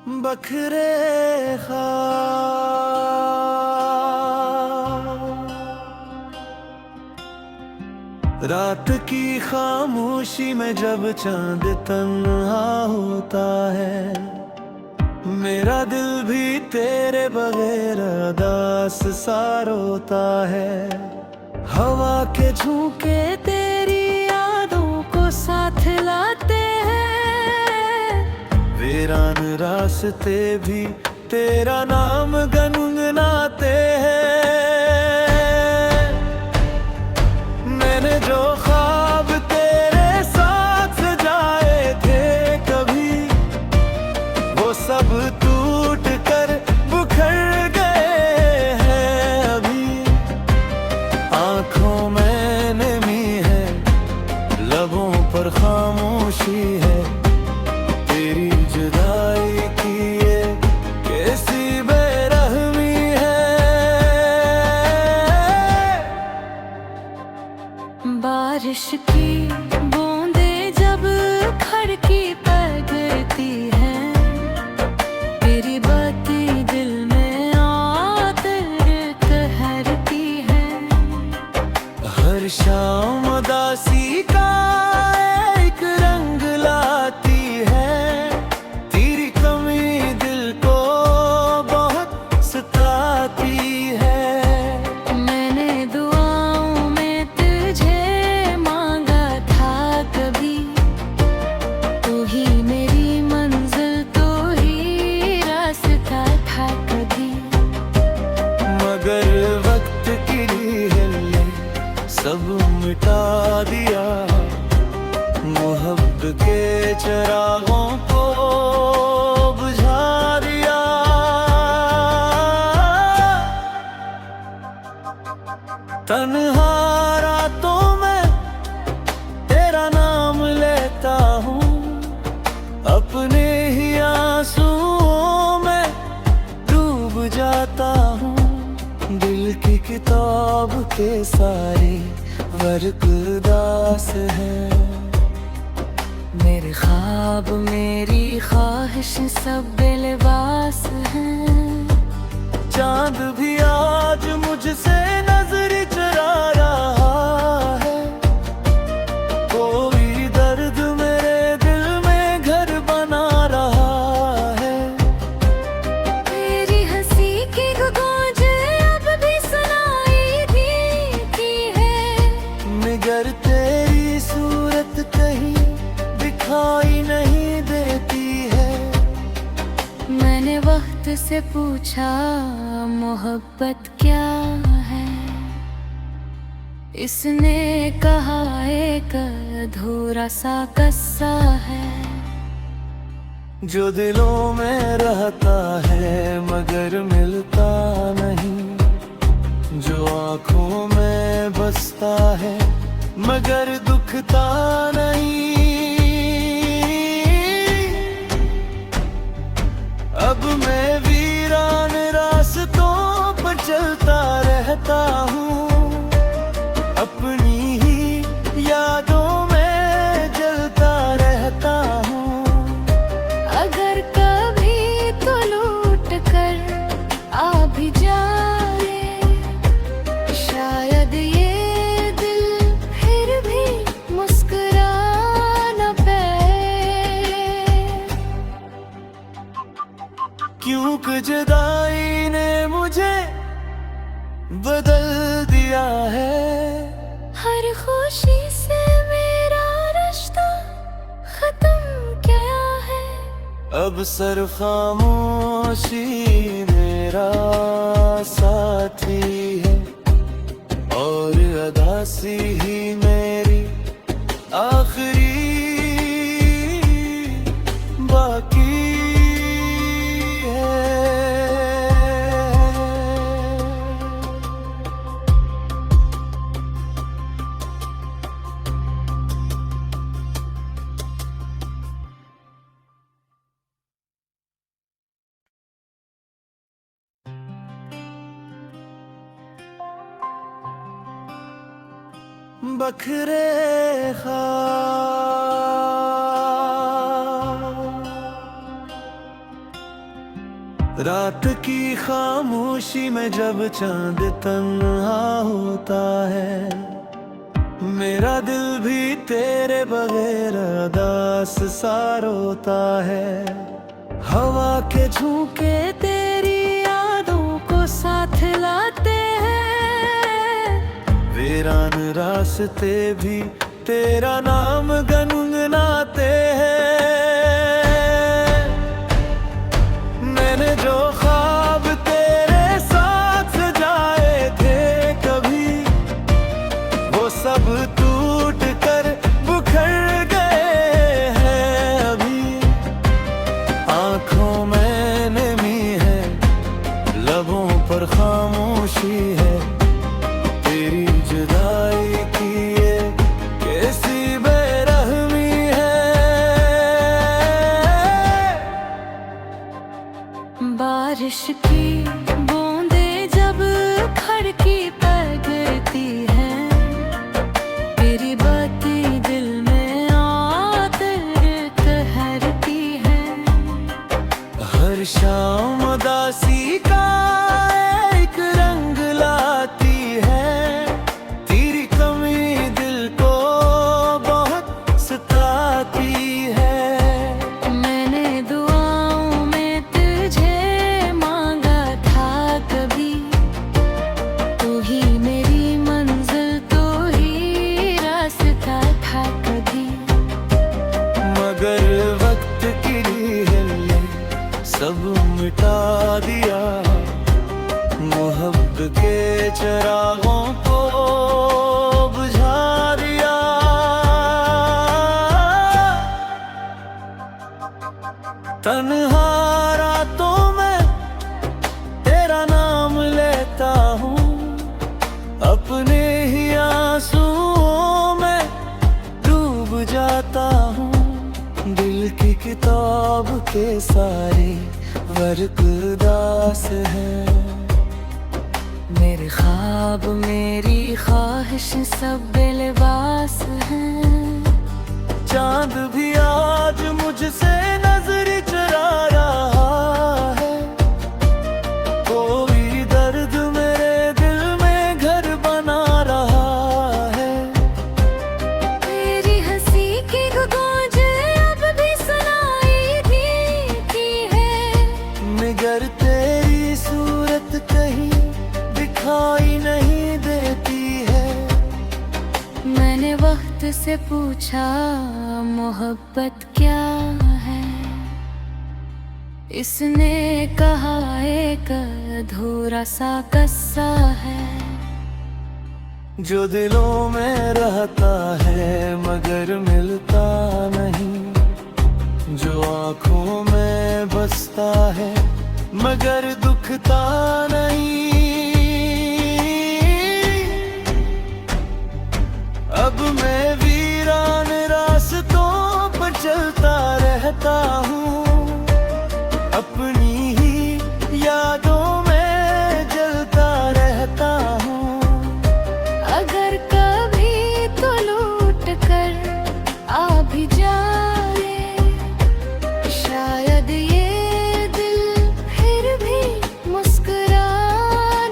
बखरे रात की खामोशी में जब चांद तन्हा होता है, मेरा दिल भी तेरे बगैर उदास सा रोता है। हवा के झोंके तेरी यादों को साथ लाते हैं, वीरान रास्ते भी तेरा नाम गुनगुनाते हैं। मैंने जो ख्वाब तेरे साथ सजाए थे कभी, वो सब टूट कर बिखर गए हैं अभी। आंखों में नमी है, लबों पर खामोशी है, तेरी जुदाई की ये कैसी बेरहमी है। बारिश की बूंदें जब खिड़की पर गिरती हैं, तेरी बातें दिल में आकर ठहरती हैं। हर शाम उदासी का एक रंग लाती है, तेरी कमी दिल को बहुत सताती है। मैंने दुआओं में तुझे मांगा था कभी, तू ही मेरी मंजिल, तू ही रास्ता था कभी। मगर वक्त की हील ने सब मिटा दिया, मोहब्बत के चिरागों को बुझा दिया। तन्हा रातों में तेरा नाम लेता हूँ, अपने ही आंसुओं में डूब जाता हूँ। दिल की किताब के सारे वर्क उदास हैं, मेरे ख्वाब मेरी ख्वाहिश सब बेलिबास हैं। चांद भी आज मुझसे नजर चुरा रहा है, कोई दर्द मेरे दिल में घर बना रहा है। तेरी हंसी की गूंज अब भी सुनाई देती है, मगर तेरी सूरत कहीं दिखाई नहीं देती है। मैंने वक्त से पूछा मोहब्बत क्या है, इसने कहा एक अधूरा सा किस्सा है। जो दिलों में रहता है मगर मिलता नहीं, जो आँखों में बसता है मगर दुखता नहीं। अब मैं वीरान रास्तों पर चलता रहता हूँ, अपनी ही यादों में जलता रहता हूँ। अगर कभी तो लूट कर आ भी जाए, शायद ये दिल फिर भी मुस्कुरा न पाए। क्यों कि जुदाई ने मुझे बदल दिया है, हर खुशी से मेरा रिश्ता खत्म क्या है। अब सर खामोशी मेरा साथी है, और अदासी ही मेरी आखिरी बाकी है। बखरे रात की खामोशी में जब चांद तन्हा होता है, मेरा दिल भी तेरे बगैर उदास सा रोता है। हवा के झोंके तेरी यादों को साथ लाते हैं, वीरान रास्ते भी तेरा नाम गुनगुनाते हैं। मैंने जो ख्वाब तेरे साथ सजाए थे कभी, वो सब टूट कर बिखर गए हैं अभी। आंखों में नमी है, लबों पर खामोशी है, तेरी जुदाई की ये कैसी बेरहमी है। बारिश की बूंदें जब खिड़की पर गिरती हैं, तेरी बातें दिल में आकर ठहरती हैं। हर शाम उदासी का एक रंग लाती है, तेरी कमी दिल को बहुत सताती है। मैंने दुआओं में तुझे मांगा था कभी, तू ही मेरी मंजिल, तू ही रास्ता था कभी। मगर वक्त की ढील ने सब मिटा दिया, मोहब्बत के चिरागों को बुझा दिया। तन्हा रातों में तेरा नाम लेता हूँ, अपने ही आंसुओं में डूब जाता हूँ। दिल की किताब के सारे वर्क उदास हैं, मेरे ख्वाब मेरी ख्वाहिश सब बेलिबास हैं। चांद भी आज मुझसे नजर चुरा रहा है, कोई दर्द मेरे दिल में घर बना रहा है। तेरी हंसी की गूंज अब भी सुनाई देती है, मगर तेरी सूरत कहीं दिखाई नहीं देती है। मैंने वक्त से पूछा मोहब्बत क्या है, इसने कहा एक अधूरा सा किस्सा है। जो दिलों में रहता है मगर मिलता नहीं, जो आंखों में बसता है मगर दुखता नहीं। अब मैं वीरान रास्तों पर चलता रहता हूँ, अपनी ही यादों में जलता रहता हूँ। अगर कभी तो लूट कर आ भी जाए, शायद ये दिल फिर भी मुस्कुरा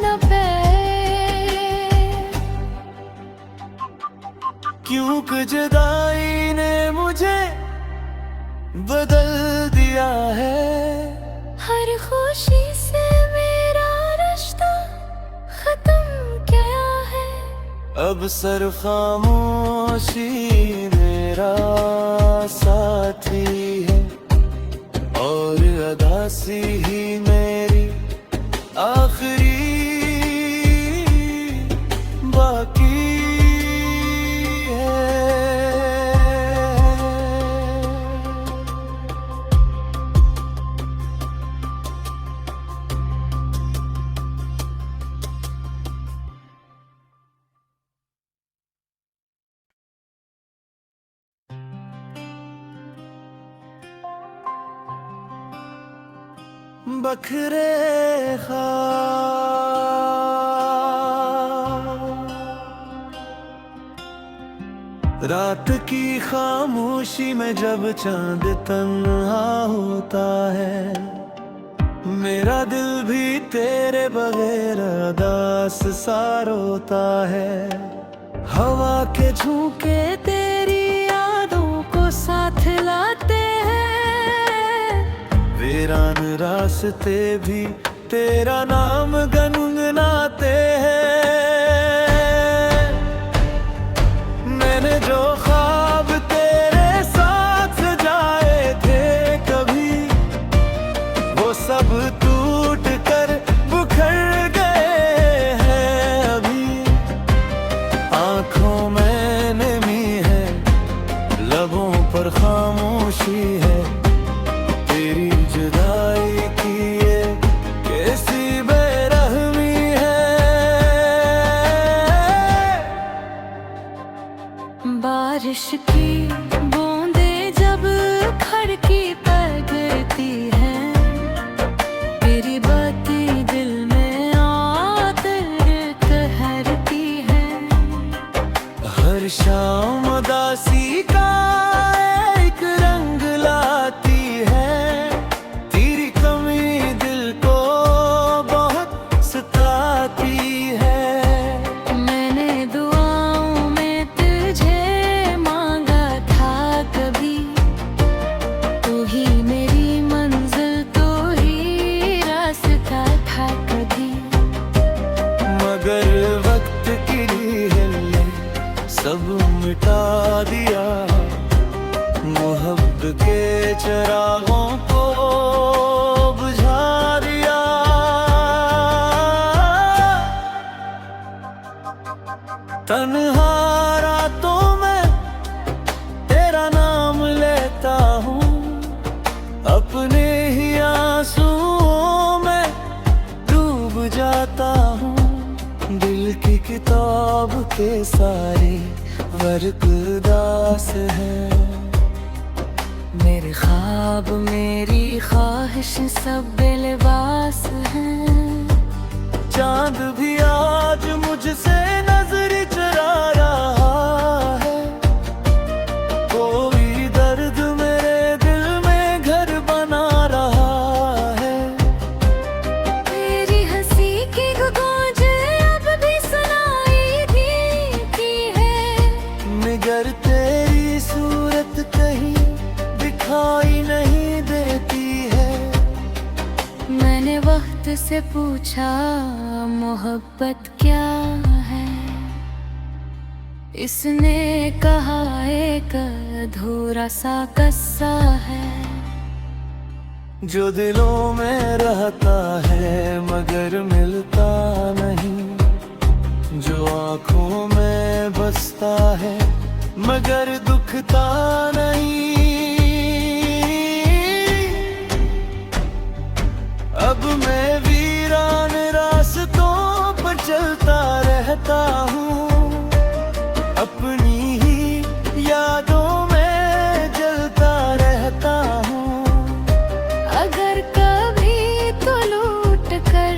न पाए। क्यों कि जुदाई ने मुझे बदल दिया है, हर खुशी से मेरा रिश्ता खत्म क्या है। अब सर खामोशी मेरा साथी है, और अदासी ही मेरी आखिरी बाकी है। बखरे ख्वाब। रात की खामोशी में जब चांद तन्हा होता है, मेरा दिल भी तेरे बगैर उदास सा रोता है। हवा के झोंके तेरी यादों को साथ लाते हैं। वीरान रास्ते भी तेरा नाम गुनगुनाते हैं। मैंने जो ख्वाब तेरे साथ सजाए थे कभी, वो सब टूट कर बिखर गए हैं अभी। आंखों में नमी है, लबों पर खामोशी है। तेरी जुदाई की ये कैसी बेरहमी है। बारिश की बूंदे जब खिड़की पर गिरती है, तेरी बातें दिल में आकर ठहरती है। हर शाम उदासी का एक रंग लाती है। तेरी कमी दिल को बहुत सताती है। मैंने दुआओं में तुझे मांगा था कभी, तू ही मेरी मंजिल, तू ही रास्ता था कभी। मगर वक्त की हील ने सब मिटा दिया। मोहब्बत के चिरागों को बुझा दिया। तन्हा रातों में तेरा नाम लेता हूँ, अपने ही आंसुओं में डूब जाता हूँ। दिल की किताब के सारे वर्क उदास है। मेरे ख्वाब मेरी ख्वाहिश सब बेलिबास हैं। चांद भी आज मुझसे नजर चुरा रहा है। कोई दर्द मेरे दिल में घर बना रहा है। तेरी हंसी की गूंज अब भी सुनाई देती है। मगर तेरी सूरत कहीं दिखाई नहीं देती है। मैंने वक्त से पूछा मोहब्बत क्या है, इसने कहा एक अधूरा सा किस्सा है। जो दिलों में रहता है मगर मिलता नहीं। जो आँखों में बसता है मगर दुखता नहीं। अब मैं वीरान रास्तों पर चलता रहता हूँ। अपनी ही यादों में जलता रहता हूँ। अगर कभी तो लूट कर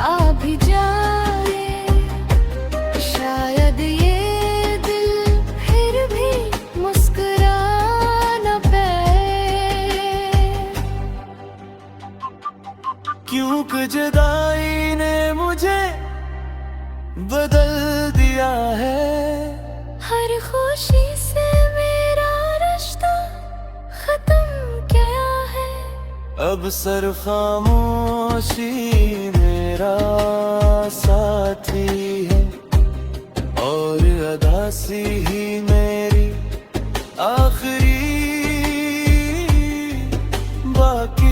आ भी जाए, शायद ये दिल फिर भी मुस्कुरा न पाए। क्यों कि जुदाई ने मुझे बदल दिया है। हर खुशी से मेरा रिश्ता खत्म क्या है। अब सर खामोशी मेरा साथी है। और अदासी ही मेरी आखिरी बाकी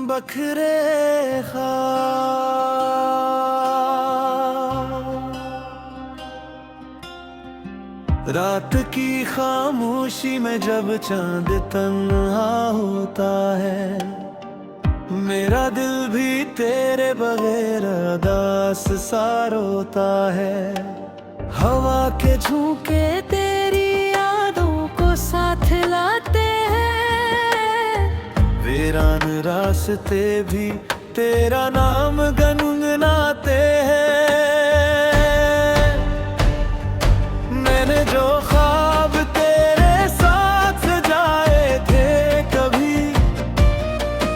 बखरे रात की खामोशी में जब चांद तन्हा होता है, मेरा दिल भी तेरे बगैर उदास सा रोता है। हवा के झोंके तेरी यादों को साथ लाते हैं। वीरान रास्ते भी तेरा नाम गुनगुनाते हैं। मैंने जो ख्वाब तेरे साथ सजाए थे कभी,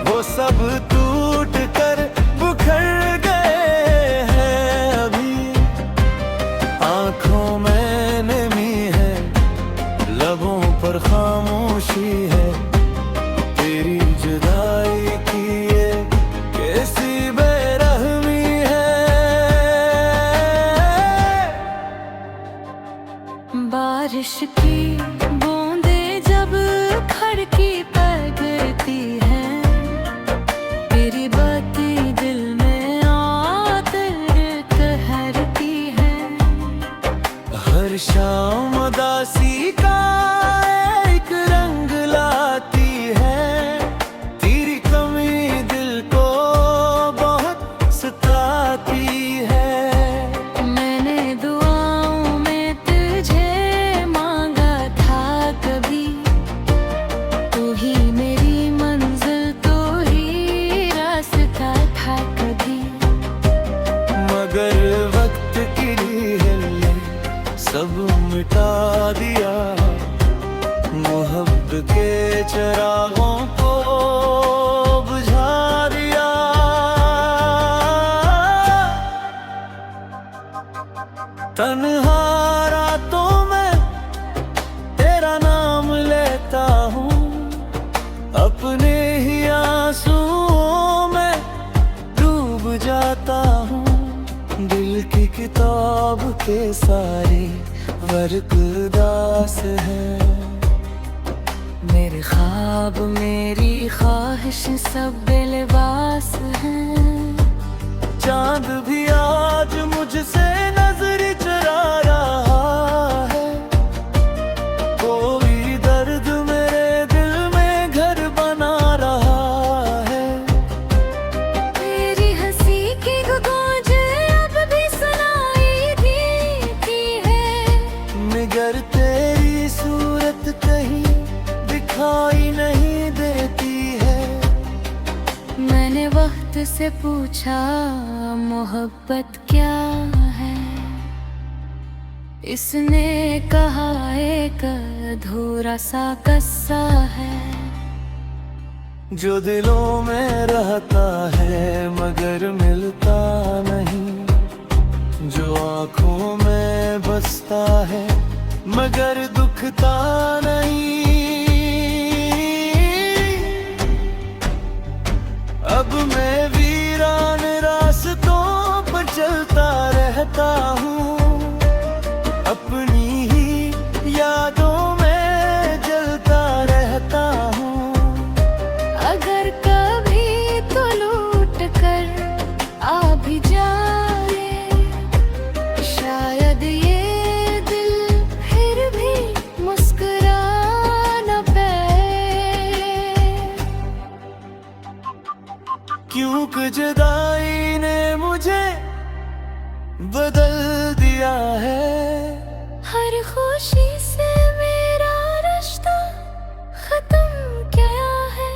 वो सब टूट कर बिखर गए हैं अभी। आंखों में नमी है, लबों पर खामोशी है, तेरी जुदाई की ये कैसी बेरहमी है। बारिश की बूंदें जब खिड़की पर गिरती हैं, तेरी बातें दिल में आकर ठहरती हैं। हर शाम उदासी का एक रंग लाती है, तेरी कमी दिल को बहुत सताती है। मैंने दुआओं में तुझे मांगा था कभी, तू ही मेरी मंजिल, तू ही रास्ता था कभी। मगर वक्त की ढील ने सब मिटा दिया, मोहब्बत के चिरागों को बुझा दिया। तन्हा रातों में तेरा नाम लेता हूँ, अपने ही आंसुओं में डूब जाता हूँ। दिल की किताब के सारे वर्क उदास हैं, मेरे ख्वाब मेरी ख्वाहिश सब बेलिबास हैं। चांद भी आज मुझसे नजर चुरा रहा है, कोई दर्द मेरे दिल में घर बना रहा है। तेरी हंसी की गूंज अब भी सुनाई देती है, मगर तेरी सूरत कहीं दिखाई नहीं देती है। मैंने वक्त से पूछा मोहब्बत क्या है, इसने कहा एक अधूरा सा किस्सा है। जो दिलों में रहता है मगर मिलता नहीं, जो आँखों में बसता है मगर दुखता नहीं। अब मैं वीरान रास्तों पर चलता रहता हूँ, अपनी ही यादों में जलता रहता हूँ। अगर कभी तो लूट कर आ भी जाए, शायद ये दिल फिर भी मुस्कुरा न पाए। क्यों कि जुदाई ने मुझे बदल दिया है, हर खुशी से मेरा रिश्ता खत्म क्या है।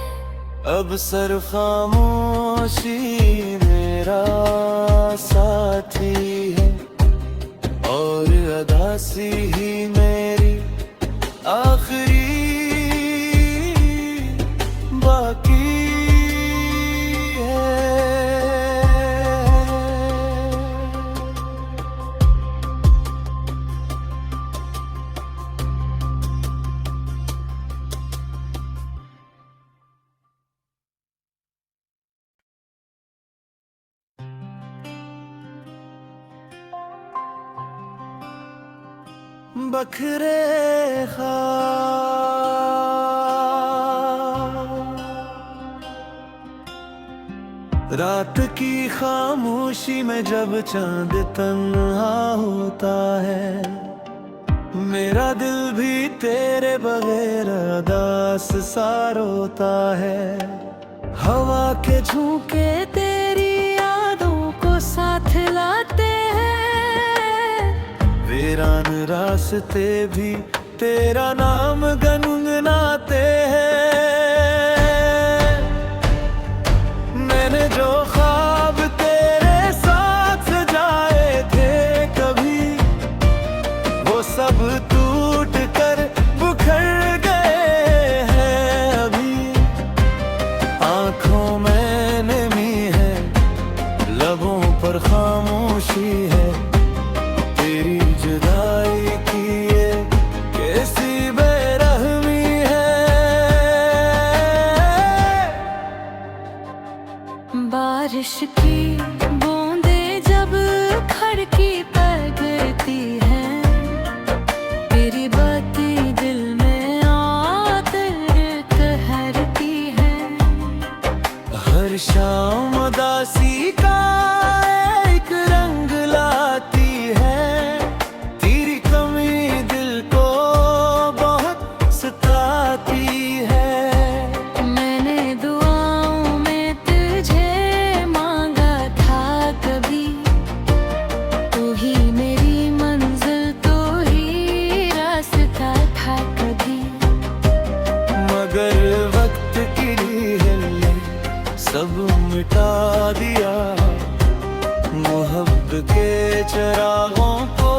अब सर खामोशी मेरा साथी है, और अदासी ही मेरी आखिरी बाकी है। बखरे रात की खामोशी में जब चांद तन्हा होता है, मेरा दिल भी तेरे बगैर उदास सा रोता है। हवा के झोंके तेरी यादों को साथ लाते हैं, वीरान रास्ते भी तेरा नाम गुनगुनाते हैं। मैंने जो ख्वाब तेरे साथ सजाए थे कभी, वो सब टूट कर बिखर गए हैं अभी। आंखों में नमी है, लबों पर खामोशी है, तेरी जुदाई की ये कैसी बेरहमी है। बारिश की बूंदें जब खिड़की पर गिरती हैं, तेरी बातें दिल में आकर ठहरती हैं। हर शाम उदासी का एक रंग लाती है, तेरी कमी दिल को बहुत सताती है। मैंने दुआओं में तुझे मांगा था कभी, तू ही मेरी मंजिल, तू ही रास्ता था कभी। मगर वक्त की हील ने सब मिटा दिया, मोहब्बत के चिरागों को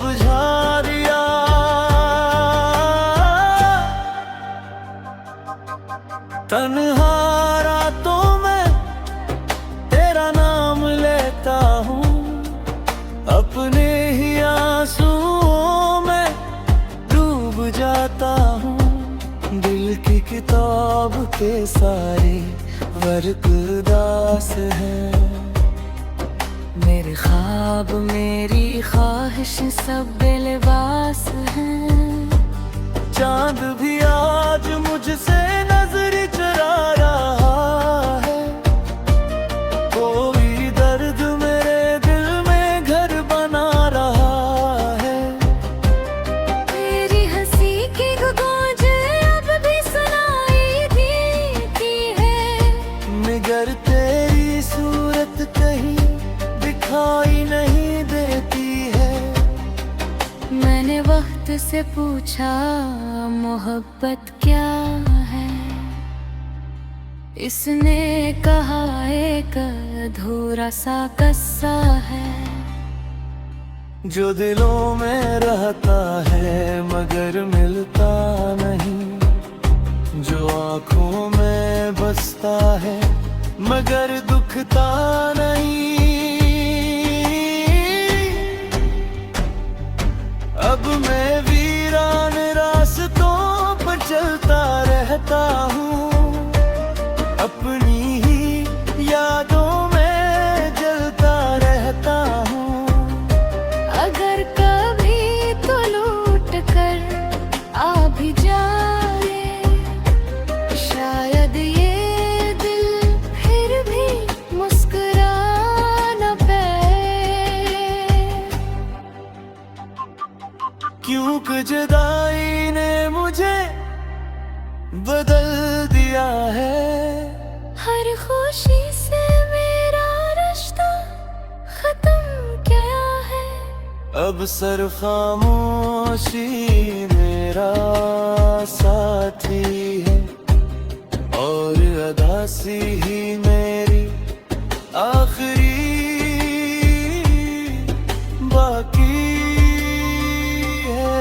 बुझा दिया। तन्हा रातों में तेरा नाम लेता हूँ, अपने ही आंसुओं में डूब जाता हूँ। दिल की किताब के सारे वर्क उदास हैं, मेरे ख्वाब मेरी ख्वाहिश सब बेलिबास हैं। चांद भी आज मुझसे नजर चुरा रहा है, कोई दर्द मेरे दिल में घर बना रहा है। तेरी हंसी की गूंज अब भी सुनाई देती है, मगर तेरी सूरत कहीं दिखाई नहीं देती है। मैंने वक्त से पूछा मोहब्बत क्या है, इसने कहा एक अधूरा सा किस्सा है। जो दिलों में रहता है मगर मिलता नहीं, जो आँखों में बसता है मगर दुखता नहीं। अब मैं वीरान रास्तों पर चलता रहता हूँ, अपनी ही यादों में जलता रहता हूँ। अगर कभी तो लूट कर आ भी जाए, शायद ये दिल फिर भी मुस्कुरा न पाए। क्यों कि जुदाई ने मुझे बदल दिया है, हर खुशी से मेरा रिश्ता खत्म क्या है। अब सर खामोशी मेरा साथी है, और अदासी ही मेरी आखिरी बाकी है।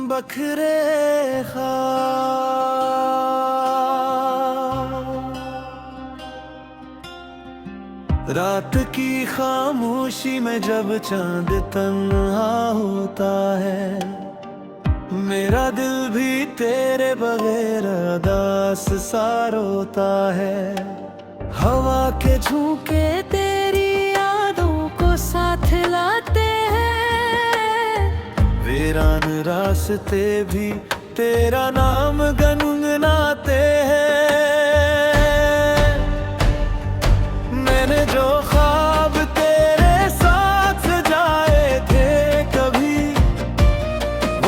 बखरे ख्वाब रात की खामोशी में जब चांद तन्हा होता है, मेरा दिल भी तेरे बगैर उदास सा रोता है। हवा के झोंके तेरी यादों को साथ लाते हैं, वीरान रास्ते भी तेरा नाम गुनगुनाते हैं।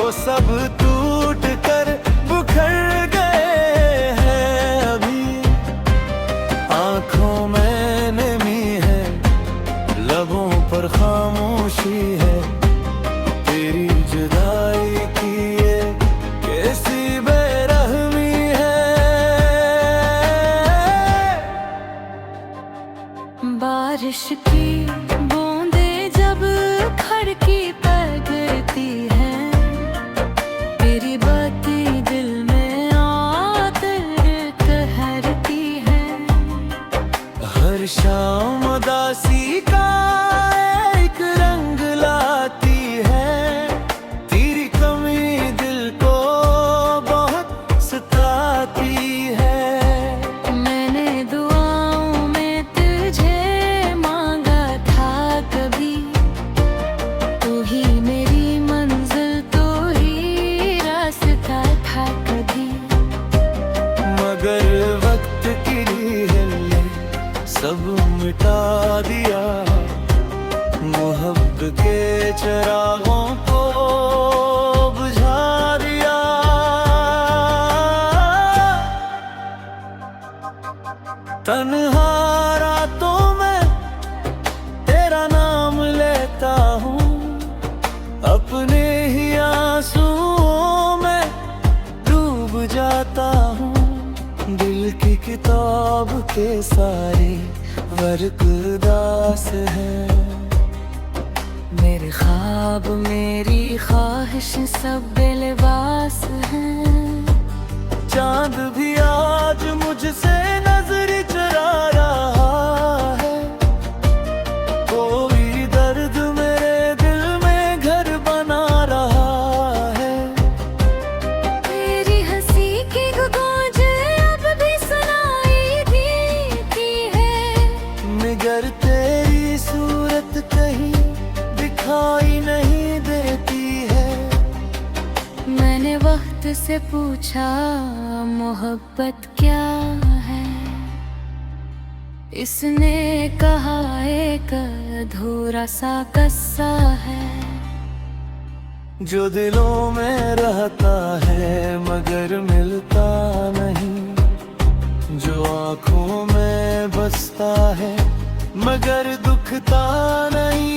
वो सब टूट कर बिखर गए हैं अभी। आंखों में नमी है, लबों पर खामोशी है, तेरी जुदाई की ये कैसी बेरहमी है। बारिश की बूंदे जब खिड़की पर गिरती है, तेरी बातें दिल में आकर ठहरती है। हर शाम उदासी का एक रंग लाती है, तेरी कमी दिल को बहुत सताती है। मैंने दुआओं में तुझे मांगा था कभी, तू ही मेरी मंजिल, तू ही रास्ता था कभी। मगर वक्त की हील ने सब मिटा दिया, मोहब्बत के चिरागों को बुझा दिया। तन्हा रातों में तेरा नाम लेता हूँ, अपने ही आंसुओं में डूब जाता हूँ। दिल की किताब के सारे वर्क उदास हैं, मेरे ख्वाब मेरी ख्वाहिश सब बेलिबास हैं। चांद भी आज मुझसे नजर चुरा रहा है, कोई दर्द मेरे दिल में घर बना रहा है। तेरी हंसी की गूंज अब भी सुनाई देती है, मगर तेरी सूरत कहीं दिखाई नहीं देती है। मैंने वक्त से पूछा मोहब्बत क्या है, इसने कहा एक अधूरा सा किस्सा है। जो दिलों में रहता है मगर मिलता नहीं, जो आँखों में बसता है मगर दुखता नहीं।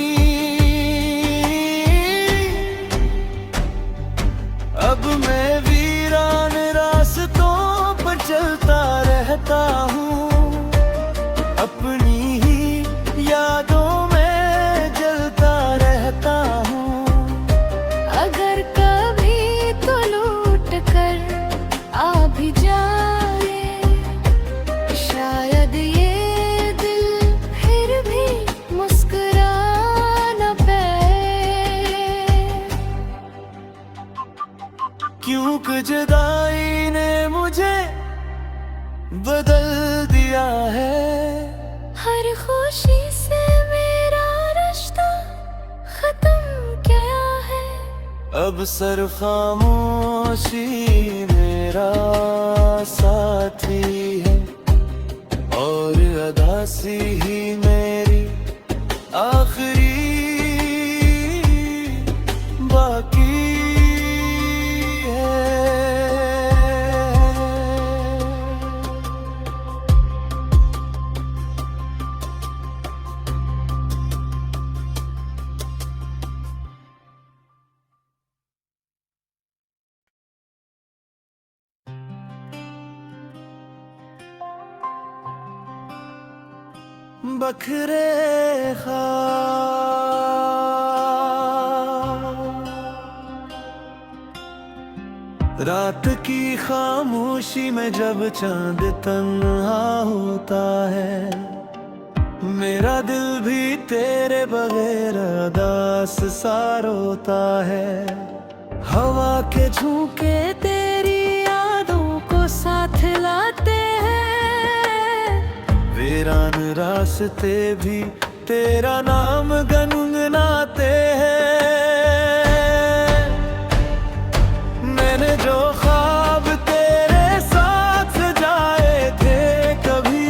अब मैं वीरान रास्तों पर चलता रहता हूँ, अपनी ही यादों में जलता रहता हूँ। अगर कभी तो लूट कर आ भी जाए, शायद ये दिल फिर भी मुस्कुरा न पाए। क्यों कि जुदाई ने मुझे बदल दिया है, हर खुशी से मेरा रिश्ता खत्म क्या है। अब सर खामोशी मेरा साथी है, और अदासी ही मेरी आखिरी बाकी है। बखरे रात की खामोशी में जब चांद तन्हा होता है, मेरा दिल भी तेरे बगैर उदास सा रोता है। हवा के झोंके तेरी यादों को साथ लाते हैं, वीरान रास्ते भी तेरा नाम गुनगुनाते हैं। मैंने जो ख्वाब तेरे साथ सजाए थे कभी,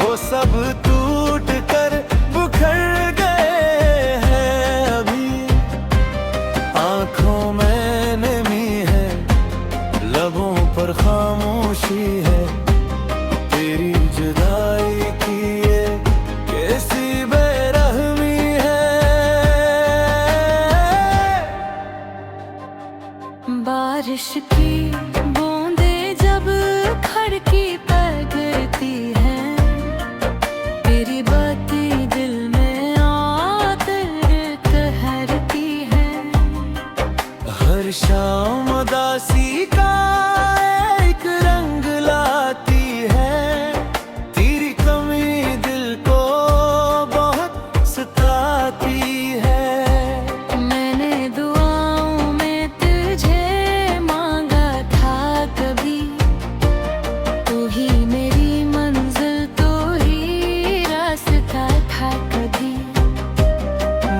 वो सब टूट कर बिखर गए हैं अभी। आंखों खामोशी है तेरी जुदाई की ये कैसी बेरहमी है। बारिश की बूंदे जब खड़की पर गिरती है, तेरी बातें दिल में आकर ठहरती है। हर शाम उदासी का एक रंग लाती है, तेरी कमी दिल को बहुत सताती है। मैंने दुआओं में तुझे मांगा था कभी, तू ही मेरी मंजिल, तू ही रास्ता था कभी।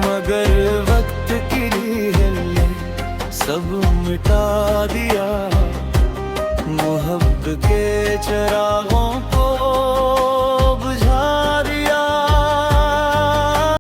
मगर वक्त की हिल ने सब मिटा दिया, मोहब्बत के चिरागों